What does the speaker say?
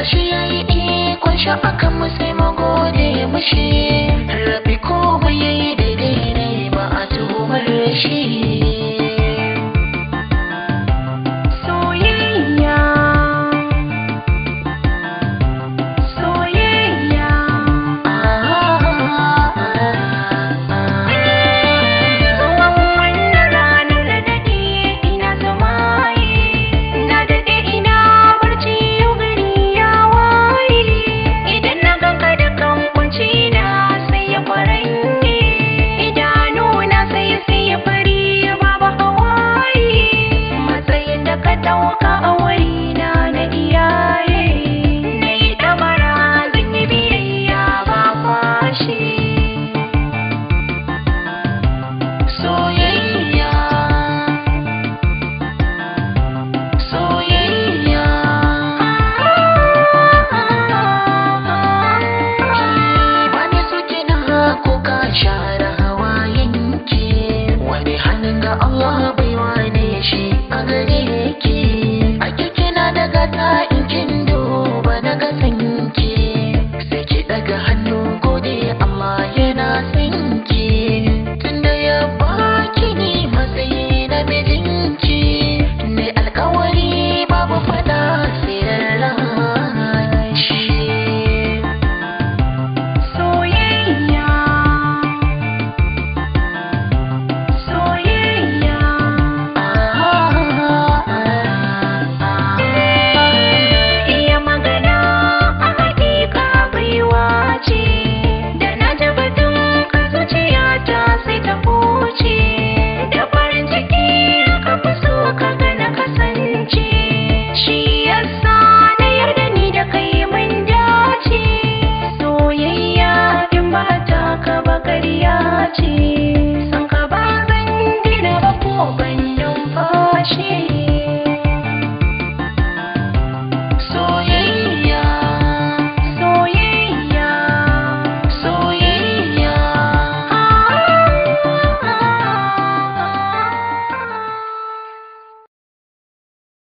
gashi yayi ikon shi akan mu sai mu gode mushi. Rabi komai yayi daidai ne ba a tuhumar shi. Allah bai wane shi a gare ki, a kina daga ta in kin duba daga sanki, sai ki daga hannu gode Allah yana sanki, tunda ya baki ni matsayi na mijinki, ne alkawari babu fada sai rarrashi. San ka ba zan gina ba ko ban numfashi.